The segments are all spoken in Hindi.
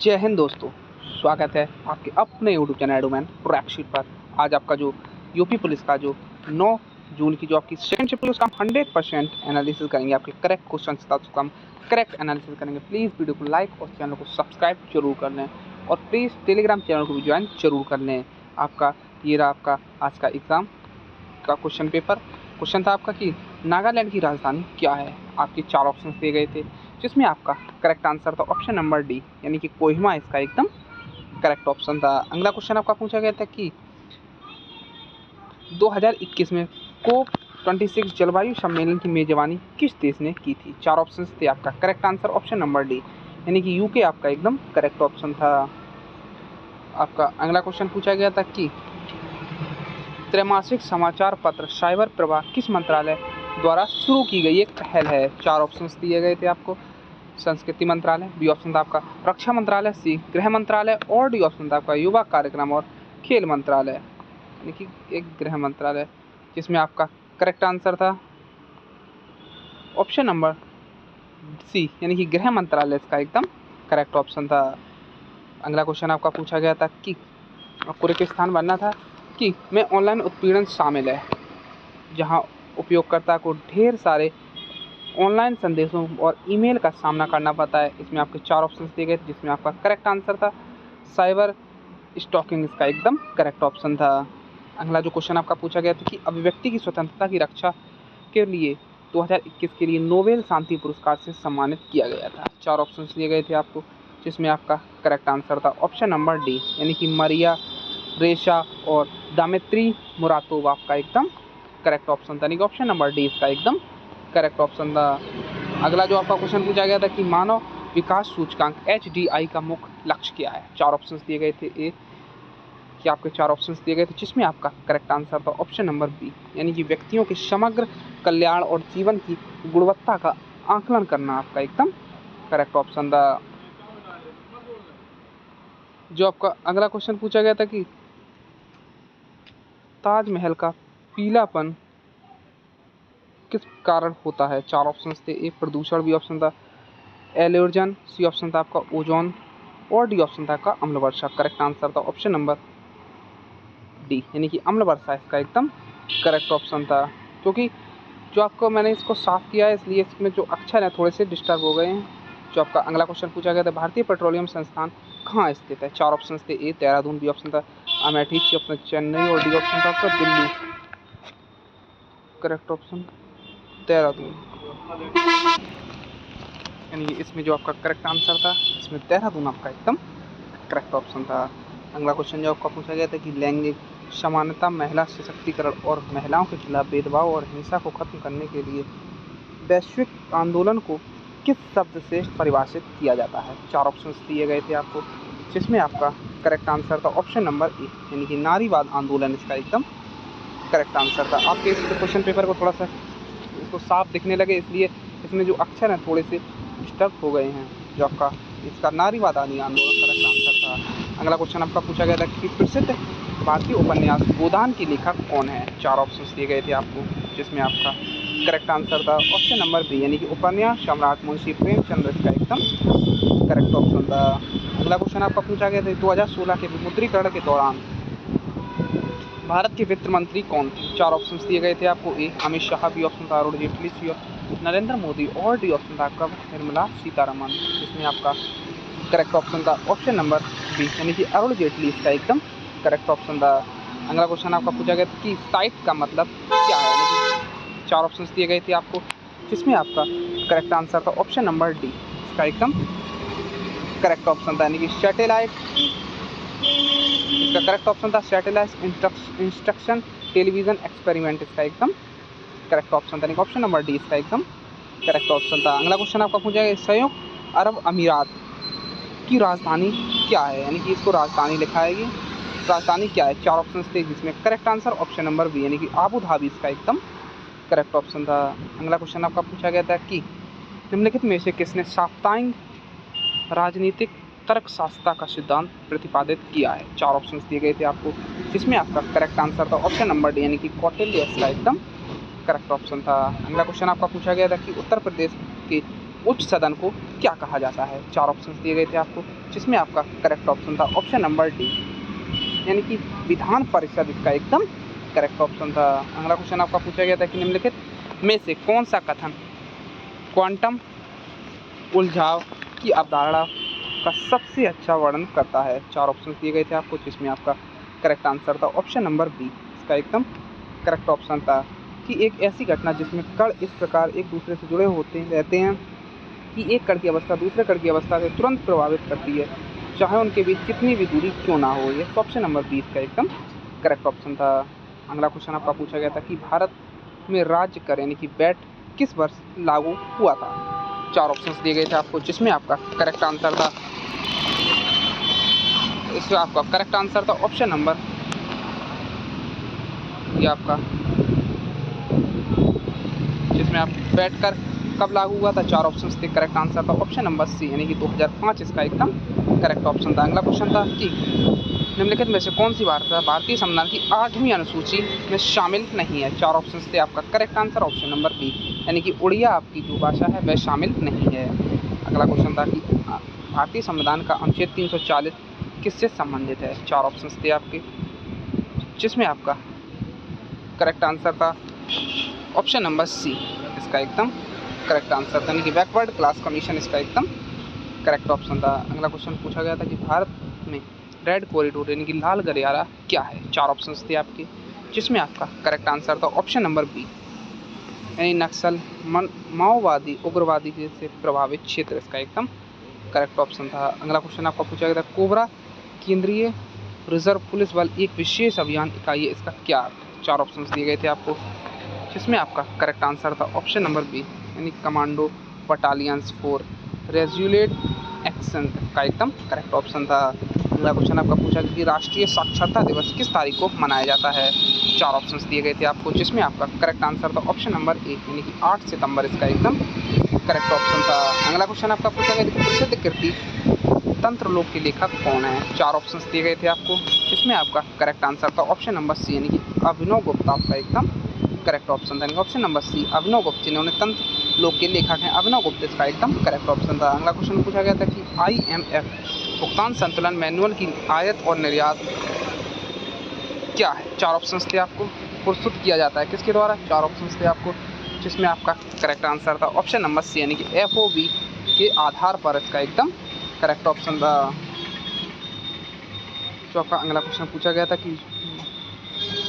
जय हिंद दोस्तों। स्वागत है आपके अपने यूट्यूब चैनल एडोमैन ट्रैकशीट पर। आज आपका जो यूपी पुलिस का जो 9 जून की जो आपकी सेकंड शिफ्ट है उसका हम 100% एनालिसिस करेंगे। आपके करेक्ट क्वेश्चन था उसका हम करेक्ट एनालिसिस करेंगे। प्लीज़ वीडियो को लाइक और चैनल को सब्सक्राइब जरूर कर लें और प्लीज़ टेलीग्राम चैनल को भी ज्वाइन जरूर कर लें। आपका ये रहा आपका आज का एग्ज़ाम का क्वेश्चन पेपर। क्वेश्चन था आपका कि नागालैंड की राजधानी क्या है। आपके 4 ऑप्शन दिए गए थे जिसमें आपका करेक्ट आंसर था ऑप्शन नंबर डी यानी कि कोहिमा इसका एकदम करेक्ट ऑप्शन था। अगला क्वेश्चन आपका पूछा गया था कि 2021 में कोप 26 जलवायु सम्मेलन की मेजबानी किस देश ने की थी। 4 ऑप्शन थे आपका correct answer option number D यानी कि यूके आपका एकदम करेक्ट ऑप्शन था। आपका अगला क्वेश्चन पूछा गया था कि त्रैमासिक समाचार पत्र साइबर प्रवाह किस मंत्रालय द्वारा शुरू की गई एक पहल है। 4 ऑप्शंस दिए गए थे आपको संस्कृति मंत्रालय, बी ऑप्शन था आपका रक्षा मंत्रालय, सी गृह मंत्रालय और डी ऑप्शन था आपका युवा कार्यक्रम और खेल मंत्रालय यानी कि एक गृह मंत्रालय, जिसमें आपका करेक्ट आंसर था ऑप्शन नंबर सी यानी कि गृह मंत्रालय इसका एकदम करेक्ट ऑप्शन था। अगला क्वेश्चन आपका पूछा गया था कि आपको रिक्त स्थान भरना था कि में ऑनलाइन उत्पीड़न शामिल है, जहां उपयोगकर्ता को ढेर सारे ऑनलाइन संदेशों और ईमेल का सामना करना पड़ता है। इसमें आपके 4 ऑप्शन दिए गए थे जिसमें आपका करेक्ट आंसर था साइबर स्टॉकिंग इसका एकदम करेक्ट ऑप्शन था। अगला जो क्वेश्चन आपका पूछा गया था कि अभिव्यक्ति की स्वतंत्रता की रक्षा के लिए 2021 के लिए नोबेल शांति पुरस्कार से सम्मानित किया गया था। 4 ऑप्शन दिए गए थे आपको जिसमें आपका करेक्ट आंसर था ऑप्शन नंबर डी यानी कि मरिया रेशा और दामित्री मुरातोव आपका एकदम करेक्ट ऑप्शन था यानी कि ऑप्शन नंबर डी इसका एकदम करेक्ट ऑप्शन था। अगला जो आपका क्वेश्चन पूछा गया था कि मानव विकास सूचकांक HDI का मुख्य लक्ष्य क्या है। 4 ऑप्शन दिए गए थे ए कि आपके 4 ऑप्शन दिए गए थे जिसमें आपका करेक्ट आंसर था ऑप्शन नंबर बी यानी कि व्यक्तियों के समग्र कल्याण और जीवन की गुणवत्ता का आकलन करना आपका एकदम करेक्ट ऑप्शन था। जो आपका अगला क्वेश्चन पूछा गया था कि ताजमहल का पीलापन किस कारण होता है। 4 ऑप्शन थे ए प्रदूषण, बी ऑप्शन था एल्यूर्जन, सी ऑप्शन था आपका ओजोन और डी ऑप्शन था आपका अम्ल वर्षा। करेक्ट आंसर था ऑप्शन नंबर डी यानी कि अम्ल वर्षा इसका एकदम करेक्ट ऑप्शन था। क्योंकि जो आपको मैंने इसको साफ किया है इसलिए इसमें जो अक्षर हैं थोड़े से डिस्टर्ब हो गए हैं। जो आपका अगला क्वेश्चन पूछा गया था भारतीय पेट्रोलियम संस्थान कहाँ स्थित है। 4 ऑप्शन थे ए देहरादून, बी ऑप्शन था अमेठी, सी ऑप्शन चेन्नई और डी ऑप्शन था आपका दिल्ली। करेक्ट ऑप्शन देहरादून यानी कि इसमें जो आपका करेक्ट आंसर था इसमें देहरादून आपका एकदम करेक्ट ऑप्शन था। अगला क्वेश्चन जो आपका पूछा गया था कि लैंगिक समानता, महिला सशक्तिकरण और महिलाओं के खिलाफ भेदभाव और हिंसा को खत्म करने के लिए वैश्विक आंदोलन को किस शब्द से परिभाषित किया जाता है। 4 ऑप्शन दिए गए थे आपको जिसमें आपका करेक्ट आंसर था ऑप्शन नंबर ए यानी कि नारीवाद आंदोलन इसका एकदम करेक्ट आंसर था। आपके इस क्वेश्चन पेपर को थोड़ा सा इसको साफ दिखने लगे इसलिए इसमें जो अक्षर हैं थोड़े से डिस्टर्ब हो गए हैं। जो आपका इसका नारीवाद आंदोलन करेक्ट आंसर था। अगला क्वेश्चन आपका पूछा गया था कि प्रसिद्ध भारतीय उपन्यास गोदान की लेखक कौन है। 4 ऑप्शन दिए गए थे आपको जिसमें आपका करेक्ट आंसर था ऑप्शन नंबर बी यानी कि उपन्यास सम्राट मुंशी प्रेमचंद्र इसका एकदम करेक्ट ऑप्शन था। अगला क्वेश्चन आपका पूछा गया था 2016 के विमुद्रीकरण के दौरान भारत के वित्त मंत्री कौन थे। 4 ऑप्शन दिए गए थे आपको ए अमित शाह, बी ऑप्शन था अरुण जेटली, सी नरेंद्र मोदी और डी ऑप्शन था आपका निर्मला सीतारमन। जिसमें आपका करेक्ट ऑप्शन था ऑप्शन नंबर बी यानी कि अरुण जेटली इसका एकदम करेक्ट ऑप्शन था। अगला क्वेश्चन आपका पूछा गया कि साइट का मतलब क्या है यानी कि 4 ऑप्शन दिए गए थे आपको जिसमें आपका करेक्ट आंसर था ऑप्शन नंबर डी इसका एकदम करेक्ट ऑप्शन था यानी कि सैटेलाइट इसका करेक्ट ऑप्शन था सैटेलाइट इंस्ट्रक्शन टेलीविजन एक्सपेरिमेंट इसका एकदम करेक्ट ऑप्शन था यानी कि ऑप्शन नंबर डी इसका एकदम करेक्ट ऑप्शन था। अगला क्वेश्चन आपका पूछा गया संयुक्त अरब अमीरात की राजधानी क्या है यानी कि इसको राजधानी लिखा है ये राजधानी क्या है। 4 ऑप्शन थे जिसमें correct answer option number B यानी कि आबू धाबी इसका एकदम करेक्ट ऑप्शन था। अगला क्वेश्चन आपका पूछा गया था कि निम्नलिखित में से किसने साप्ताहिक राजनीतिक तर्कशास्त्र का सिद्धांत प्रतिपादित किया है। 4 ऑप्शन दिए गए थे आपको जिसमें आपका करेक्ट आंसर था ऑप्शन नंबर डी यानी कि कौटिल्य इसका एकदम करेक्ट ऑप्शन था। अगला क्वेश्चन आपका पूछा गया था कि उत्तर प्रदेश के उच्च सदन को क्या कहा जाता है? 4 ऑप्शंस दिए गए थे आपको, जिसमें आपका करेक्ट ऑप्शन था ऑप्शन नंबर डी, यानी कि विधान परिषद इसका एकदम करेक्ट ऑप्शन था। अगला क्वेश्चन आपका पूछा गया था कि निम्नलिखित में से कौन सा कथन क्वांटम उलझाव की अवधारणा का सबसे अच्छा वर्णन करता है? 4 ऑप्शन दिए गए थे आपको, जिसमें आपका करेक्ट आंसर था ऑप्शन नंबर बी, इसका एकदम करेक्ट ऑप्शन था कि एक ऐसी घटना जिसमें कण इस प्रकार एक दूसरे से जुड़े होते रहते हैं कि एक कण की अवस्था दूसरे कण की अवस्था से तुरंत प्रभावित करती है, चाहे उनके बीच कितनी भी दूरी क्यों ना हो। ये ऑप्शन नंबर 20 का एकदम करेक्ट ऑप्शन था। अगला क्वेश्चन आपका पूछा गया था कि भारत में राज्य कर यानी कि वैट किस वर्ष लागू हुआ था? 4 ऑप्शंस दिए गए थे आपको, जिसमें आपका करेक्ट आंसर था इसमें आपका करेक्ट आंसर था ऑप्शन नंबर ये आपका, जिसमें आप वैट कर कब लागू हुआ था? 4 ऑप्शंस थे, करेक्ट आंसर था ऑप्शन नंबर सी, यानी कि 2005 इसका एकदम करेक्ट ऑप्शन था। अगला क्वेश्चन था कि निम्नलिखित में से कौन सी भारतीय संविधान की 8वीं अनुसूची में शामिल नहीं है? 4 ऑप्शंस थे आपका, correct answer option number B, यानी कि उड़िया आपकी जो भाषा है वह शामिल नहीं है। अगला क्वेश्चन था कि भारतीय संविधान का अनुच्छेद 340 किससे संबंधित है? 4 ऑप्शंस थे आपके, जिसमें आपका करेक्ट आंसर था ऑप्शन नंबर सी, इसका एकदम करेक्ट आंसर था, यानी कि बैकवर्ड क्लास कमीशन इसका एकदम करेक्ट ऑप्शन था। अगला क्वेश्चन पूछा गया था कि भारत में रेड कॉरिडोर यानी कि लाल गलियारा क्या है? 4 ऑप्शंस थे आपके, जिसमें आपका करेक्ट आंसर था ऑप्शन नंबर बी, यानी नक्सल माओवादी उग्रवादी से प्रभावित क्षेत्र, इसका एकदम करेक्ट ऑप्शन था। अगला क्वेश्चन आपका पूछा गया था कोबरा केंद्रीय रिजर्व पुलिस बल एक विशेष अभियान इकाई है, इसका क्या अर्थ? 4 ऑप्शंस दिए गए थे आपको, जिसमें आपका करेक्ट आंसर था ऑप्शन नंबर बी, यानी कमांडो बटालियंस फॉर रेज्यूलेट एक्शन का एकदम करेक्ट ऑप्शन था। अगला क्वेश्चन आपका पूछा कि राष्ट्रीय साक्षरता दिवस किस तारीख को मनाया जाता है? 4 ऑप्शंस दिए गए थे आपको, जिसमें आपका करेक्ट आंसर था ऑप्शन नंबर ए, यानी कि 8 सितंबर इसका एकदम करेक्ट ऑप्शन था। अगला क्वेश्चन आपका पूछा गया कि प्रसिद्ध कृति तंत्रलोक के लेखक कौन है? 4 ऑप्शंस दिए गए थे आपको, जिसमें आपका करेक्ट आंसर था ऑप्शन नंबर सी, यानी कि अभिनव गुप्ता आपका एकदम करेक्ट ऑप्शन था, ऑप्शन नंबर सी अभिनव गुप्त, जिन्होंने तंत्र लोक के लेखक हैं अभिनव गुप्त, इसका एकदम करेक्ट ऑप्शन था। अगला क्वेश्चन पूछा गया था कि IMF भुगतान संतुलन मैनुअल की आयात और निर्यात क्या है? 4 ऑप्शंस थे आपको, प्रस्तुत किया जाता है किसके द्वारा? 4 ऑप्शंस थे आपको, जिसमें आपका करेक्ट आंसर था ऑप्शन नंबर सी, यानी कि FOB के आधार पर, इसका एकदम करेक्ट ऑप्शन था। जो आपका अगला क्वेश्चन पूछा गया था कि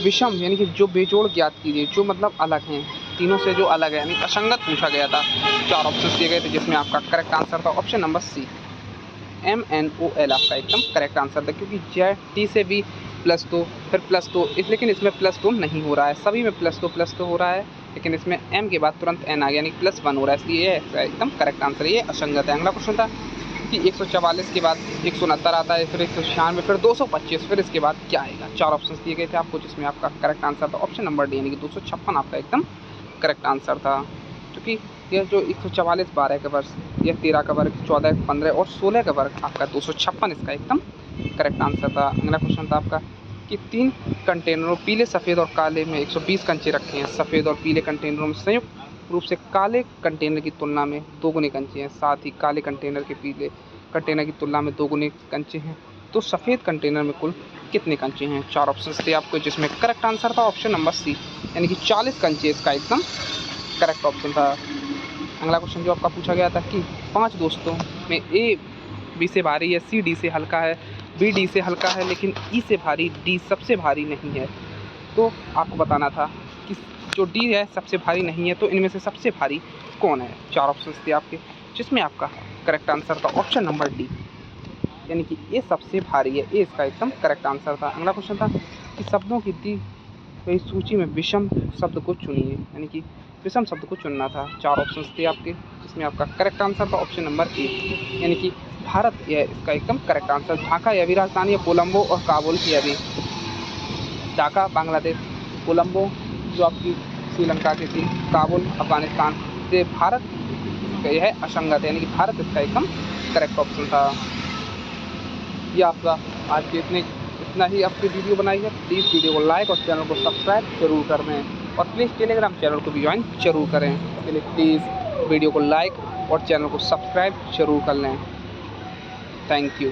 विषम यानी कि जो बेजोड़ ज्ञात कीजिए, जो मतलब अलग हैं तीनों से, जो अलग है यानी असंगत पूछा गया था। 4 ऑप्शन दिए गए थे, जिसमें आपका करेक्ट आंसर था ऑप्शन नंबर सी, MNOL आपका एकदम करेक्ट आंसर था, क्योंकि T से भी +2 फिर +2 लेकिन इसमें +2 नहीं हो रहा है, सभी में +2 हो रहा है, लेकिन इसमें M के बाद तुरंत N आ गया यानी +1 हो रहा है, इसलिए ये एकदम करेक्ट आंसर, ये असंगत है। अगला क्वेश्चन था कि 144 के बाद 169 आता है, फिर 196, फिर 225, फिर इसके बाद क्या आएगा? 4 ऑप्शन दिए गए थे आपको, जिसमें आपका करेक्ट आंसर था ऑप्शन नंबर डी, यानी कि 256 आपका एकदम करेक्ट आंसर था, क्योंकि यह जो 144 12 का वर्ग, यह 13 का वर्ग, 14 15 और 16 का वर्ग, आपका 256 इसका एकदम करेक्ट आंसर था। अगला क्वेश्चन था आपका कि 3 कंटेनरों पीले सफ़ेद और काले में 120 कंचे रखे हैं, सफ़ेद और पीले कंटेनरों में संयुक्त रूप से काले कंटेनर की तुलना में 2 गुने कंचे हैं, साथ ही काले कंटेनर के पीले कंटेनर की तुलना में 2 गुने कंचे हैं, तो सफ़ेद कंटेनर में कुल कितने कंचे हैं? 4 ऑप्शन थे आपको, जिसमें करेक्ट आंसर था ऑप्शन नंबर सी, यानी कि 40 कंचे, इसका एकदम करेक्ट ऑप्शन था। अगला क्वेश्चन जो आपका पूछा गया था कि 5 दोस्तों में A B से भारी है, C D से हल्का है, B D से हल्का है, लेकिन E से भारी D सबसे भारी नहीं है, तो आपको बताना था कि जो D है सबसे भारी नहीं है, तो इनमें से सबसे भारी कौन है? 4 ऑप्शन थे आपके, जिसमें आपका करेक्ट आंसर था ऑप्शन नंबर डी, यानी कि ए सबसे भारी है, ए इसका एकदम करेक्ट आंसर था। अगला क्वेश्चन था कि शब्दों की दी गई सूची में विषम शब्द को चुनिए, यानी कि विषम शब्द को चुनना था। 4 ऑप्शन थे आपके, जिसमें आपका करेक्ट आंसर था ऑप्शन नंबर ए, यानी कि भारत, यह इसका एकदम करेक्ट आंसर। ढाका यह भी राजधानी है, कोलंबो और काबुल यह भी, ढाका बांग्लादेश, कोलंबो जो आपकी श्रीलंका की थी, काबुल अफगानिस्तान से भारत, यह है असंगत, यानी कि भारत इसका एकदम करेक्ट ऑप्शन था। ये आपका आज के इतना ही आपकी वीडियो बनाई है। प्लीज़ वीडियो को लाइक और चैनल को सब्सक्राइब जरूर कर दें, और प्लीज़ टेलीग्राम चैनल को भी ज्वाइन जरूर करें। चलिए प्लीज़ वीडियो को लाइक और चैनल को सब्सक्राइब जरूर कर लें। Thank you.